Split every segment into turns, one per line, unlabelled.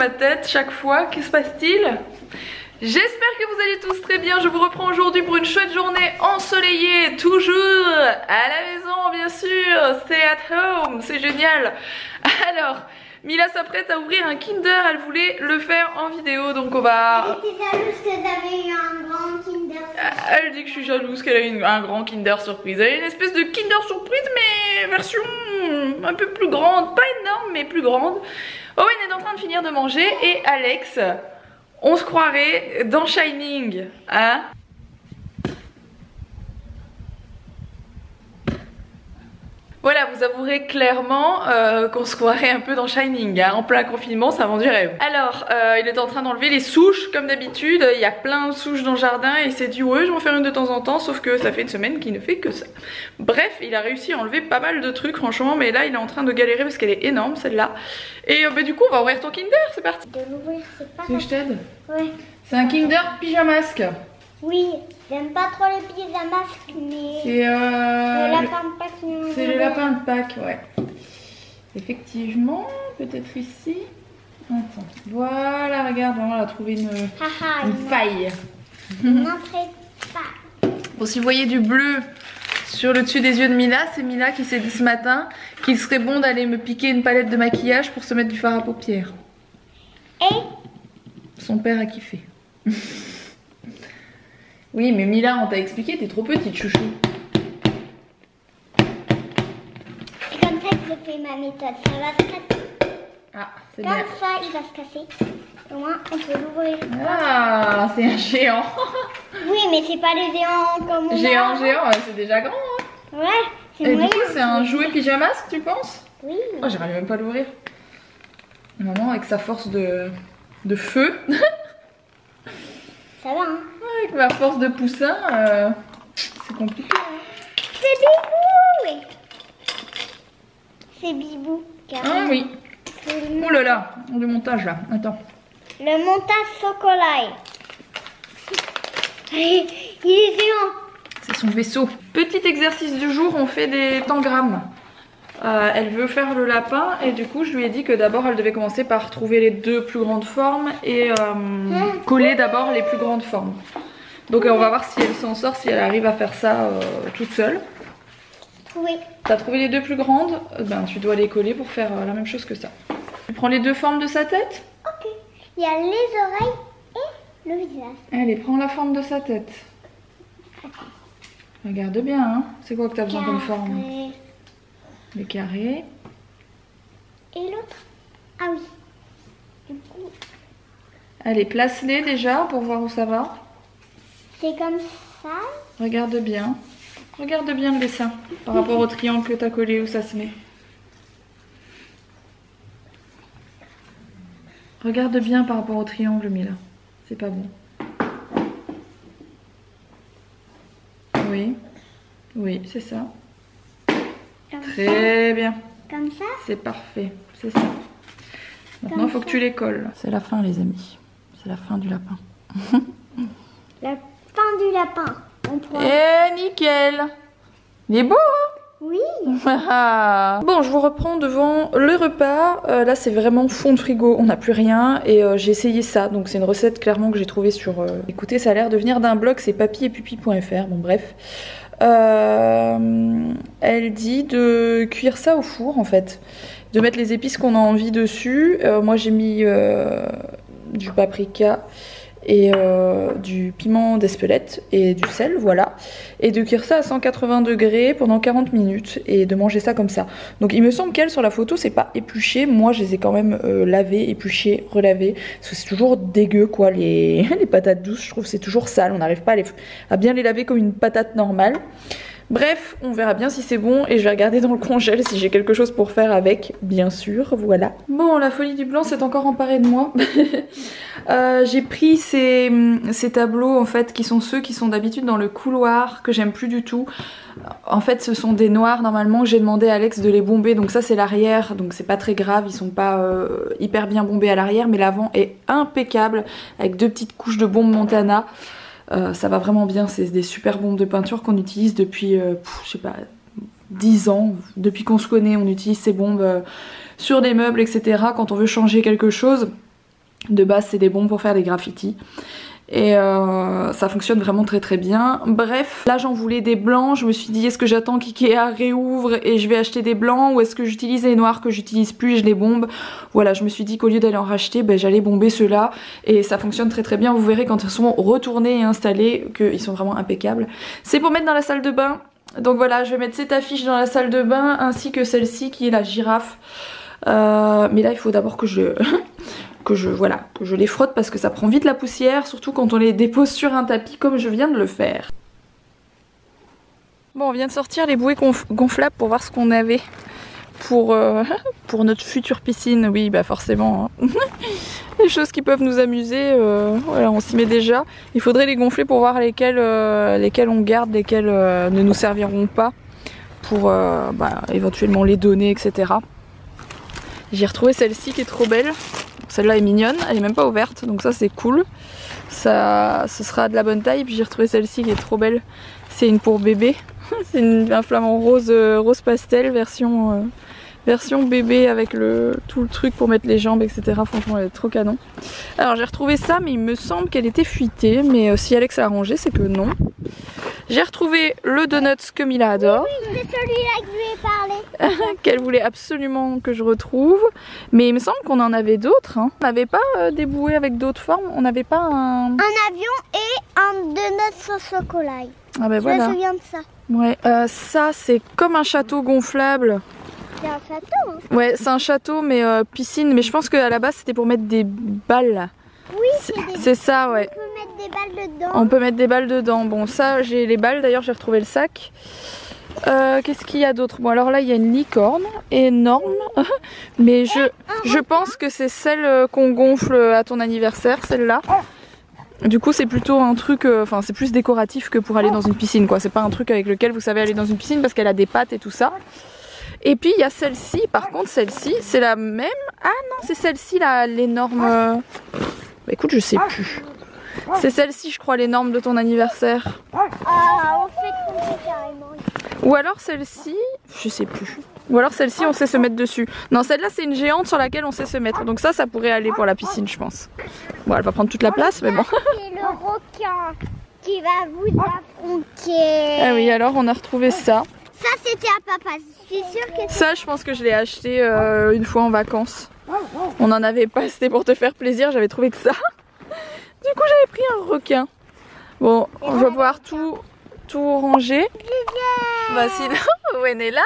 ma tête chaque fois. Que se passe-t-il? J'espère que vous allez tous très bien. Je vous reprends aujourd'hui pour une chouette journée ensoleillée, toujours à la maison bien sûr. Stay at home, c'est génial. Alors, Mila s'apprête à ouvrir un Kinder, elle voulait le faire en vidéo, donc on va...
Elle était jalouse que t'avais eu un grand Kinder Surprise.
Elle dit que je suis jalouse qu'elle a eu un grand Kinder Surprise. Elle a une espèce de Kinder Surprise mais version un peu plus grande, pas énorme mais plus grande. Owen est en train de finir de manger et Alex, on se croirait dans Shining, hein? Voilà, vous avouerez clairement qu'on se croirait un peu dans Shining, hein. En plein confinement, ça vend du rêve. Alors, il est en train d'enlever les souches, comme d'habitude. Il y a plein de souches dans le jardin et il s'est dit ouais, je vais en faire une de temps en temps, sauf que ça fait une semaine qu'il ne fait que ça. Bref, il a réussi à enlever pas mal de trucs, franchement, mais là, il est en train de galérer parce qu'elle est énorme, celle-là. Et bah, du coup, on va ouvrir ton Kinder, c'est parti.
De l'ouvrir, c'est pas...
Tu veux que je t'aide?
Ouais.
C'est un Kinder pyjamasque.
Oui, j'aime pas trop les pyjamas, mais...
C'est
le lapin de Pâques.
c'est le lapin de Pâques, ouais. Effectivement, peut-être ici. Attends, voilà, regarde, on a trouvé une faille.
N'entrez pas.
Bon, si vous voyez du bleu sur le dessus des yeux de Mila, c'est Mila qui s'est dit ce matin qu'il serait bon d'aller me piquer une palette de maquillage pour se mettre du fard à paupières.
Et
son père a kiffé. Oui, mais Mila, on t'a expliqué, t'es trop petite, chouchou.
c'est comme ça que je fais ma méthode. Ça va se casser.
Ah, c'est
Comme
bien.
ça, il va se casser. Au moins, on peut l'ouvrir.
Ah, c'est un géant.
Oui, mais c'est pas les géants comme on
Géant,
a.
géant, c'est déjà grand. Hein.
Ouais, c'est
Et
moyen.
du coup, c'est un jouet pyjamas, tu penses?
Oui.
Oh, j'arrive même pas à l'ouvrir. Maman, avec sa force de feu,
Ça va, hein.
avec ma force de poussin, c'est compliqué. Hein.
C'est Bibou. C'est Bibou.
Ah
carrément.
oui.
C'est le,
Oh là là, le montage là. Attends.
le montage chocolat. Il est géant.
C'est son vaisseau. Petit exercice du jour, on fait des tangrammes. Elle veut faire le lapin et du coup je lui ai dit que d'abord elle devait commencer par trouver les deux plus grandes formes et coller d'abord les plus grandes formes. Donc on va voir si elle s'en sort, si elle arrive à faire ça toute seule.
Oui.
T'as trouvé les deux plus grandes, ben tu dois les coller pour faire la même chose que ça. Tu prends les deux formes de sa tête.
Ok. Il y a les oreilles et le visage.
Allez, prends la forme de sa tête. Regarde bien, hein. C'est quoi que t'as besoin comme forme?
Carré.
Les carrés.
Et l'autre? Ah oui. Du coup,
Allez, place-les déjà pour voir où ça va.
c'est comme ça.
Regarde bien. Regarde bien le dessin par rapport au triangle que t'as collé où ça se met. Regarde bien par rapport au triangle, Mila. C'est pas bon. Oui. Oui, c'est ça.
Comme ça.
Très bien.
Comme ça.
C'est parfait. C'est ça. Maintenant, il faut que tu les colles. C'est la fin, les amis. C'est la fin du lapin.
La fin du lapin. On pourra...
Eh, nickel. Il est beau, hein?
Oui.
Bon, je vous reprends devant le repas. Là, c'est vraiment fond de frigo, on n'a plus rien. Et j'ai essayé ça, donc c'est une recette clairement que j'ai trouvée sur... Écoutez, ça a l'air de venir d'un blog, c'est papyepupi.fr, bon bref. Elle dit de cuire ça au four, en fait. De mettre les épices qu'on a envie dessus. Moi, j'ai mis du paprika et du piment d'Espelette et du sel, voilà, et de cuire ça à 180 degrés pendant 40 minutes et de manger ça comme ça. Donc il me semble qu'elle sur la photo c'est pas épluché, moi je les ai quand même lavées, épluchées, relavées, parce que c'est toujours dégueu quoi, les patates douces, je trouve c'est toujours sale, on n'arrive pas à bien les laver comme une patate normale. Bref, on verra bien si c'est bon et je vais regarder dans le congèle si j'ai quelque chose pour faire avec, bien sûr, voilà. Bon, la folie du blanc s'est encore emparée de moi. J'ai pris ces tableaux en fait qui sont ceux qui sont d'habitude dans le couloir, que j'aime plus du tout. En fait ce sont des noirs normalement, j'ai demandé à Alex de les bomber, donc ça c'est l'arrière, donc c'est pas très grave, ils sont pas hyper bien bombés à l'arrière, mais l'avant est impeccable avec deux petites couches de bombe Montana. Ça va vraiment bien, c'est des super bombes de peinture qu'on utilise depuis, je sais pas, 10 ans. Depuis qu'on se connaît, on utilise ces bombes sur des meubles, etc. quand on veut changer quelque chose. De base c'est des bombes pour faire des graffitis. Et ça fonctionne vraiment très très bien. Bref, là j'en voulais des blancs. Je me suis dit est-ce que j'attends qu'Ikea réouvre et je vais acheter des blancs, ou est-ce que j'utilise les noirs que j'utilise plus et je les bombe. Voilà, je me suis dit qu'au lieu d'aller en racheter, ben, j'allais bomber ceux-là. Et ça fonctionne très très bien. Vous verrez quand ils seront retournés et installés qu'ils sont vraiment impeccables. C'est pour mettre dans la salle de bain. Donc voilà, je vais mettre cette affiche dans la salle de bain ainsi que celle-ci qui est la girafe. Mais là il faut d'abord que je... que je les frotte parce que ça prend vite la poussière, surtout quand on les dépose sur un tapis comme je viens de le faire. Bon, on vient de sortir les bouées gonflables pour voir ce qu'on avait pour notre future piscine. Oui, bah forcément, hein. Les choses qui peuvent nous amuser, voilà, on s'y met déjà. Il faudrait les gonfler pour voir lesquelles on garde, lesquelles ne nous serviront pas pour éventuellement les donner, etc. J'ai retrouvé celle-ci qui est trop belle. Celle-là est mignonne, elle est même pas ouverte, donc ça c'est cool. Ça, ce sera de la bonne taille. Puis j'ai retrouvé celle-ci qui est trop belle. C'est une pour bébé. C'est un flamant rose, rose pastel version bébé avec tout le truc pour mettre les jambes, etc. Franchement elle est trop canon. Alors j'ai retrouvé ça, mais il me semble qu'elle était fuitée. Mais si Alex a arrangé, c'est que non. J'ai retrouvé le donuts que Mila adore.
Oui, c'est celui-là que je lui ai parlé.
Qu'elle voulait absolument que je retrouve. Mais il me semble qu'on en avait d'autres. Hein. On n'avait pas des bouées avec d'autres formes. On n'avait pas un
avion et un donut au chocolat.
Ah ben voilà.
Je me souviens de ça.
Ouais. Ça c'est comme un château gonflable.
C'est un château. Hein.
Ouais, c'est un château mais piscine. Mais je pense qu'à la base c'était pour mettre des balles.
Oui,
c'est ça, ouais.
On peut mettre des balles dedans.
On peut mettre des balles dedans. Bon, ça, j'ai les balles. D'ailleurs, j'ai retrouvé le sac. Qu'est-ce qu'il y a d'autre? Bon, alors là, il y a une licorne énorme. Mais je pense que c'est celle qu'on gonfle à ton anniversaire, celle-là. Du coup, c'est plutôt un truc... Enfin, c'est plus décoratif que pour aller dans une piscine, quoi. C'est pas un truc avec lequel vous savez aller dans une piscine parce qu'elle a des pattes et tout ça. Et puis, il y a celle-ci. Par contre, celle-ci, c'est la même... Ah non, c'est celle-ci, là, l'énorme... Bah écoute, je sais plus. C'est celle-ci, je crois, les normes de ton anniversaire.
Ah, on fait tomber carrément.
Ou alors celle-ci, je sais plus. Ou alors celle-ci, on sait se mettre dessus. Non, celle-là, c'est une géante sur laquelle on sait se mettre. Donc ça pourrait aller pour la piscine, je pense. Bon, elle va prendre toute la place, mais bon.
C'est le requin qui va vous affronter.
Ah oui, alors on a retrouvé ça.
Ça, c'était à papa. Je suis sûre que
ça, je pense que je l'ai acheté une fois en vacances. On n'en avait pas, c'était pour te faire plaisir, j'avais trouvé que ça. Du coup, j'avais pris un requin. Bon, on va pouvoir tout ranger. Voici Owen est là.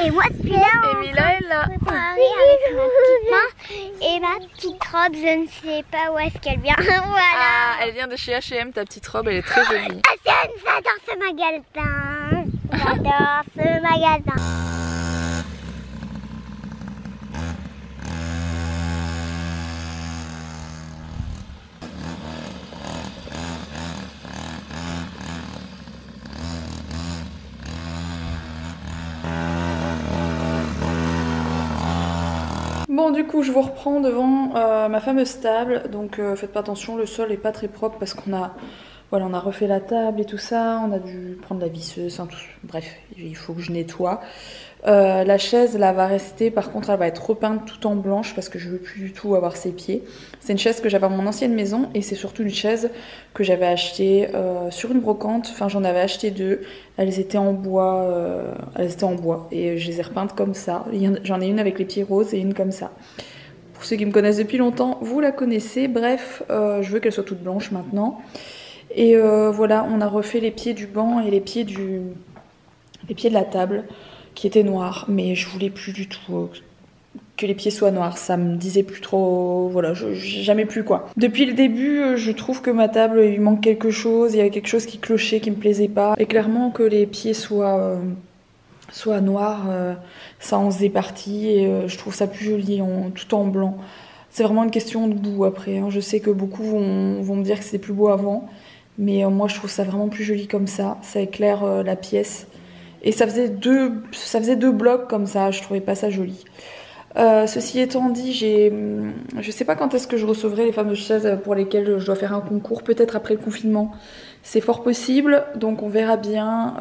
Et moi, je suis là.
Et Mila est là.
Préparée avec ma petite main et ma petite robe. Je ne sais pas où est-ce qu'elle vient. Voilà.
Ah, elle vient de chez H&M, ta petite robe, elle est très jolie.
Ah, j'adore ce magasin. J'adore ce magasin.
Bon, du coup, je vous reprends devant ma fameuse table. Donc faites pas attention, le sol est pas très propre parce qu'on a, voilà, on a refait la table et tout ça. On a dû prendre la visseuse, hein, bref, il faut que je nettoie. La chaise là va rester, par contre elle va être repeinte tout en blanche parce que je veux plus du tout avoir ses pieds. C'est une chaise que j'avais à mon ancienne maison et c'est surtout une chaise que j'avais achetée sur une brocante. Enfin, j'en avais acheté deux, elles étaient en bois, et je les ai repeintes comme ça. J'en ai une avec les pieds roses et une comme ça. Pour ceux qui me connaissent depuis longtemps, vous la connaissez. Bref, je veux qu'elle soit toute blanche maintenant. Et voilà, on a refait les pieds du banc et les pieds de la table qui étaient noirs, mais je voulais plus du tout que les pieds soient noirs, ça me disait plus trop, voilà, jamais plus quoi. Depuis le début, je trouve que ma table, il manque quelque chose, il y avait quelque chose qui clochait, qui me plaisait pas, et clairement que les pieds soient noirs, ça en faisait partie, et je trouve ça plus joli tout en blanc. C'est vraiment une question de goût après, hein. Je sais que beaucoup vont me dire que c'était plus beau avant, mais moi je trouve ça vraiment plus joli comme ça éclaire la pièce. Et ça faisait deux blocs comme ça, je trouvais pas ça joli. Ceci étant dit, je sais pas quand est-ce que je recevrai les fameuses chaises pour lesquelles je dois faire un concours, peut-être après le confinement. C'est fort possible, donc on verra bien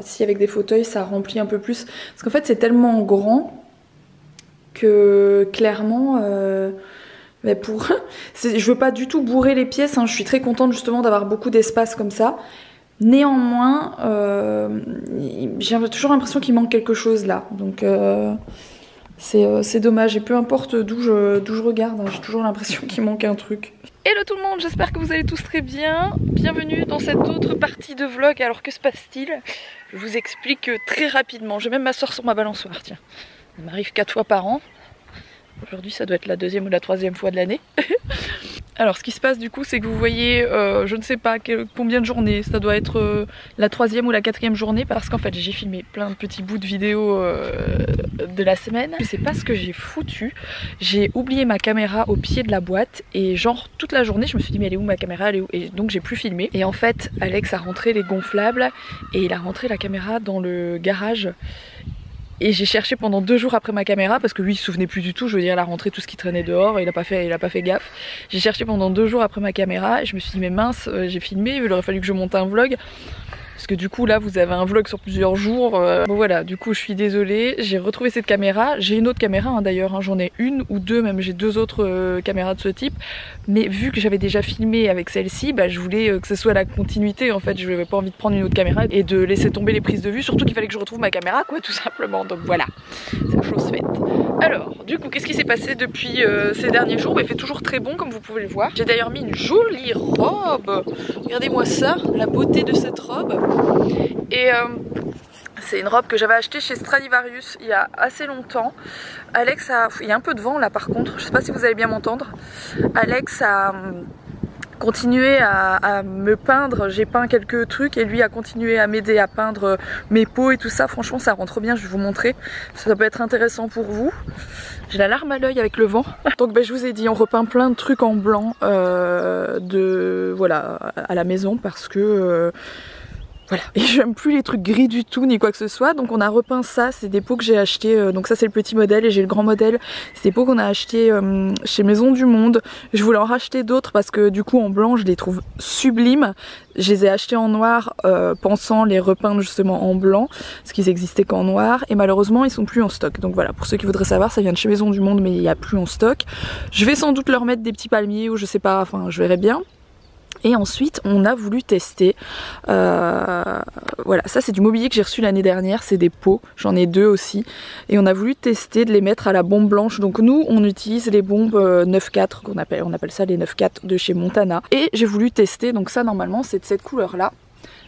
si avec des fauteuils ça remplit un peu plus. Parce qu'en fait c'est tellement grand que clairement Mais pour... je veux pas du tout bourrer les pièces, hein. Je suis très contente justement d'avoir beaucoup d'espace comme ça. Néanmoins, j'ai toujours l'impression qu'il manque quelque chose là. Donc c'est dommage. Et peu importe d'où je regarde, hein, j'ai toujours l'impression qu'il manque un truc. Hello tout le monde, j'espère que vous allez tous très bien. Bienvenue dans cette autre partie de vlog. Alors que se passe-t-il? Je vous explique très rapidement. Je vais même m'asseoir sur ma balançoire, tiens. Ça m'arrive 4 fois par an. Aujourd'hui ça doit être la 2e ou la 3e fois de l'année. Alors ce qui se passe du coup c'est que vous voyez je ne sais pas combien de journées, ça doit être la 3e ou la 4e journée, parce qu'en fait j'ai filmé plein de petits bouts de vidéos de la semaine. Je sais pas ce que j'ai foutu, j'ai oublié ma caméra au pied de la boîte et genre toute la journée je me suis dit mais elle est où ma caméra, elle est où? Et donc j'ai plus filmé. Et en fait Alex a rentré les gonflables et il a rentré la caméra dans le garage. Et j'ai cherché pendant 2 jours après ma caméra parce que lui il se souvenait plus du tout, je veux dire il a rentré tout ce qui traînait dehors et il a pas fait gaffe. J'ai cherché pendant 2 jours après ma caméra et je me suis dit mais mince, j'ai filmé, il aurait fallu que je monte un vlog. Parce que du coup là vous avez un vlog sur plusieurs jours. Bon voilà, du coup je suis désolée, j'ai retrouvé cette caméra. J'ai une autre caméra hein, d'ailleurs, hein, j'en ai une ou deux, même j'ai 2 autres caméras de ce type. Mais vu que j'avais déjà filmé avec celle-ci, bah, je voulais que ce soit la continuité en fait. Je n'avais pas envie de prendre une autre caméra et de laisser tomber les prises de vue. Surtout qu'il fallait que je retrouve ma caméra quoi, tout simplement. Donc voilà, c'est la chose faite. Alors du coup qu'est-ce qui s'est passé depuis ces derniers jours? Bah, il fait toujours très bon comme vous pouvez le voir. J'ai d'ailleurs mis une jolie robe. Regardez-moi ça, la beauté de cette robe. Et c'est une robe que j'avais achetée chez Stradivarius il y a assez longtemps. Alex a... Il y a un peu de vent là par contre, je sais pas si vous allez bien m'entendre. Alex a continué à me peindre, j'ai peint quelques trucs et lui a continué à m'aider à peindre mes peaux et tout ça. Franchement ça rend trop bien, je vais vous montrer. Ça peut être intéressant pour vous. J'ai la larme à l'œil avec le vent. Donc ben, je vous ai dit, on repeint plein de trucs en blanc voilà, à la maison parce que... Voilà, et j'aime plus les trucs gris du tout ni quoi que ce soit, donc on a repeint ça, c'est des pots que j'ai achetés, donc ça c'est le petit modèle et j'ai le grand modèle, c'est des pots qu'on a achetés chez Maison du Monde. Je voulais en racheter d'autres parce que du coup en blanc je les trouve sublimes, je les ai achetés en noir pensant les repeindre justement en blanc, parce qu'ils existaient qu'en noir et malheureusement ils sont plus en stock. Donc voilà, pour ceux qui voudraient savoir, ça vient de chez Maison du Monde mais il n'y a plus en stock. Je vais sans doute leur mettre des petits palmiers ou je sais pas, enfin je verrai bien. Et ensuite on a voulu tester, voilà, ça c'est du mobilier que j'ai reçu l'année dernière, c'est des pots, j'en ai 2 aussi. Et on a voulu tester de les mettre à la bombe blanche. Donc nous on utilise les bombes 9-4, on appelle ça les 9-4 de chez Montana. Et j'ai voulu tester, donc ça normalement c'est de cette couleur là.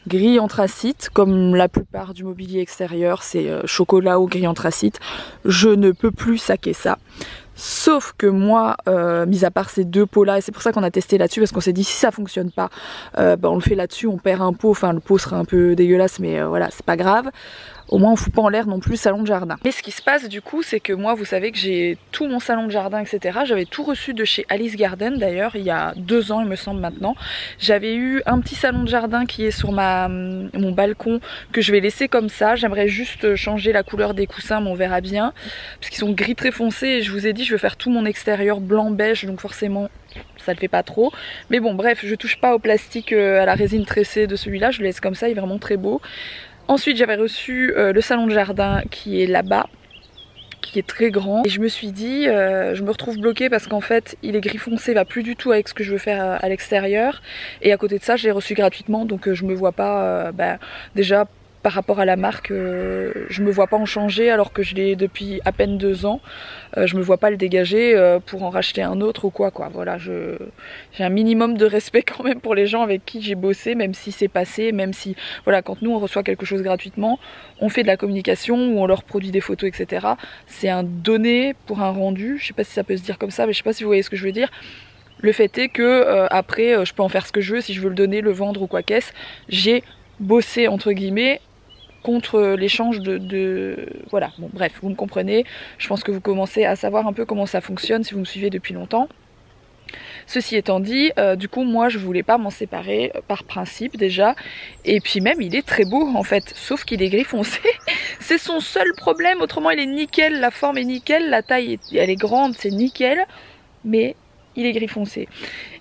Gris anthracite, comme la plupart du mobilier extérieur, c'est chocolat ou gris anthracite. Je ne peux plus saquer ça. Sauf que moi, mis à part ces 2 pots là, et c'est pour ça qu'on a testé là-dessus, parce qu'on s'est dit si ça fonctionne pas, bah on le fait là-dessus, on perd un pot, enfin le pot sera un peu dégueulasse, mais voilà, c'est pas grave. Au moins on fout pas en l'air non plus le salon de jardin. Mais ce qui se passe du coup c'est que moi vous savez que j'ai tout mon salon de jardin etc. J'avais tout reçu de chez Alice Garden d'ailleurs il y a 2 ans il me semble maintenant. J'avais eu un petit salon de jardin qui est sur mon balcon que je vais laisser comme ça. J'aimerais juste changer la couleur des coussins mais on verra bien. Parce qu'ils sont gris très foncé et je vous ai dit je veux faire tout mon extérieur blanc beige donc forcément ça le fait pas trop. Mais bon bref je touche pas au plastique à la résine tressée de celui-là, je le laisse comme ça, il est vraiment très beau. Ensuite j'avais reçu le salon de jardin qui est là-bas, qui est très grand. Et je me suis dit, je me retrouve bloquée parce qu'en fait il est gris foncé, va plus du tout avec ce que je veux faire à l'extérieur. Et à côté de ça je l'ai reçu gratuitement donc je me vois pas, déjà par rapport à la marque, je me vois pas en changer alors que je l'ai depuis à peine 2 ans. Je me vois pas le dégager pour en racheter un autre ou quoi. Voilà, j'ai un minimum de respect quand même pour les gens avec qui j'ai bossé, même si c'est passé, même si voilà, quand nous on reçoit quelque chose gratuitement, on fait de la communication ou on leur produit des photos, etc. C'est un donné pour un rendu. Je sais pas si ça peut se dire comme ça, mais je sais pas si vous voyez ce que je veux dire. Le fait est que après je peux en faire ce que je veux, si je veux le donner, le vendre ou quoi qu'est-ce. J'ai bossé entre guillemets contre l'échange voilà, bon bref, vous me comprenez, je pense que vous commencez à savoir un peu comment ça fonctionne si vous me suivez depuis longtemps. Ceci étant dit, du coup moi je voulais pas m'en séparer par principe déjà, et puis même il est très beau en fait, sauf qu'il est gris foncé, c'est son seul problème, autrement il est nickel, la forme est nickel, la taille elle est grande, c'est nickel, mais il est gris foncé.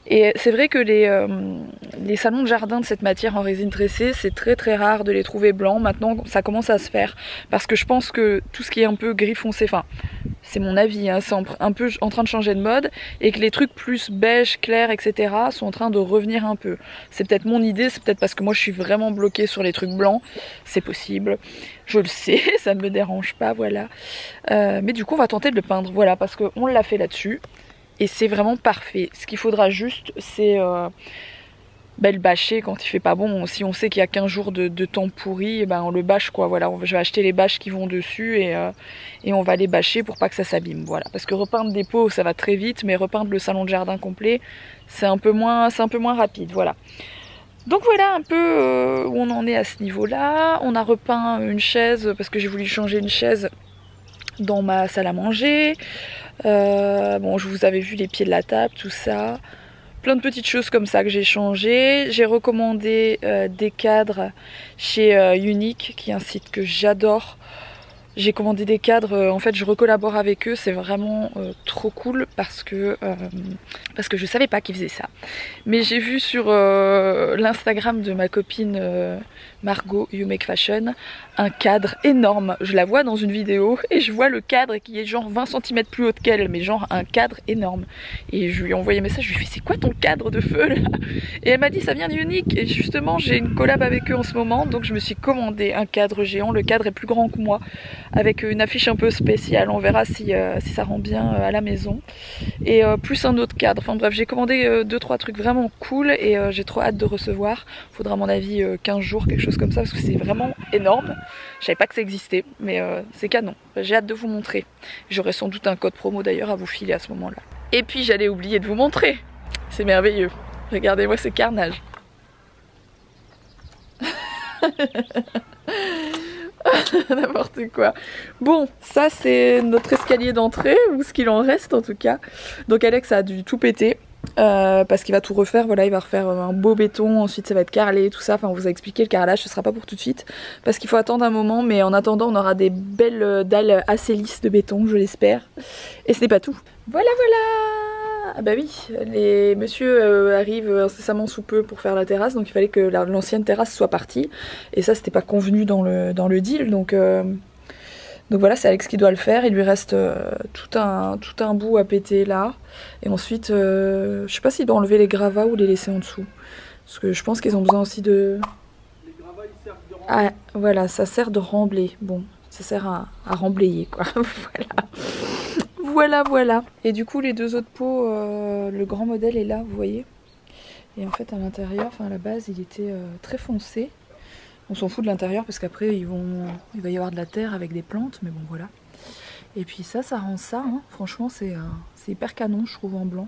Et c'est vrai que les salons de jardin de cette matière en résine tressée, c'est très très rare de les trouver blancs. Maintenant ça commence à se faire parce que je pense que tout ce qui est un peu gris foncé, enfin c'est mon avis, hein, c'est un peu en train de changer de mode et que les trucs plus beige, clair, etc. sont en train de revenir un peu. C'est peut-être mon idée, c'est peut-être parce que moi je suis vraiment bloquée sur les trucs blancs, c'est possible, je le sais, ça ne me dérange pas, voilà. Mais du coup on va tenter de le peindre, voilà, parce qu'on l'a fait là-dessus. Et c'est vraiment parfait. Ce qu'il faudra juste, c'est le bâcher quand il fait pas bon. Si on sait qu'il y a 15 jours de temps pourri, ben on le bâche quoi. Voilà, je vais acheter les bâches qui vont dessus et on va les bâcher pour pas que ça s'abîme. Voilà. Parce que repeindre des pots, ça va très vite, mais repeindre le salon de jardin complet, c'est un peu moins rapide. Voilà. Donc voilà un peu où on en est à ce niveau-là. On a repeint une chaise parce que j'ai voulu changer une chaise dans ma salle à manger. Bon, je vous avais vu les pieds de la table, tout ça. Plein de petites choses comme ça que j'ai changé. J'ai recommandé des cadres chez Unique, qui est un site que j'adore. J'ai commandé des cadres, en fait je recollabore avec eux, c'est vraiment trop cool parce que je savais pas qu'ils faisaient ça. Mais j'ai vu sur l'Instagram de ma copine Margot You Make Fashion un cadre énorme. Je la vois dans une vidéo et je vois le cadre qui est genre 20 cm plus haut qu'elle, mais genre un cadre énorme. Et je lui ai envoyé un message, je lui ai fait c'est quoi ton cadre de feu là? Et elle m'a dit ça vient d'Unique et justement j'ai une collab avec eux en ce moment, donc je me suis commandé un cadre géant. Le cadre est plus grand que moi, avec une affiche un peu spéciale, on verra si ça rend bien à la maison. Et plus un autre cadre, enfin bref j'ai commandé 2-3 trucs vraiment cool et j'ai trop hâte de recevoir. Faudra à mon avis 15 jours, quelque chose comme ça, parce que c'est vraiment énorme. Je savais pas que ça existait, mais c'est canon. J'ai hâte de vous montrer. J'aurai sans doute un code promo d'ailleurs à vous filer à ce moment-là. Et puis j'allais oublier de vous montrer. C'est merveilleux. Regardez-moi ce carnage. N'importe quoi. Bon, ça c'est notre escalier d'entrée, ou ce qu'il en reste en tout cas. Donc Alex a dû tout péter. Parce qu'il va tout refaire, voilà, il va refaire un beau béton, ensuite ça va être carrelé, tout ça, enfin on vous a expliqué, le carrelage ce sera pas pour tout de suite, parce qu'il faut attendre un moment, mais en attendant on aura des belles dalles assez lisses de béton, je l'espère, et ce n'est pas tout. Voilà voilà. Ah bah oui, les messieurs arrivent incessamment sous peu pour faire la terrasse, donc il fallait que l'ancienne terrasse soit partie, et ça c'était pas convenu dans le deal, donc voilà, c'est Alex qui doit le faire. Il lui reste tout un bout à péter là. Et ensuite, je sais pas s'il doit enlever les gravats ou les laisser en dessous. Parce que je pense qu'ils ont besoin aussi de... Les gravats, ils servent de remblayer. Ah, voilà, ça sert de remblai. Bon, ça sert à remblayer, quoi. Voilà. Et du coup, les deux autres pots, le grand modèle est là, vous voyez. Et en fait, à l'intérieur, enfin à la base, il était très foncé. On s'en fout de l'intérieur parce qu'après il va y avoir de la terre avec des plantes, mais bon voilà. Et puis ça rend ça, hein. Franchement c'est hyper canon je trouve en blanc.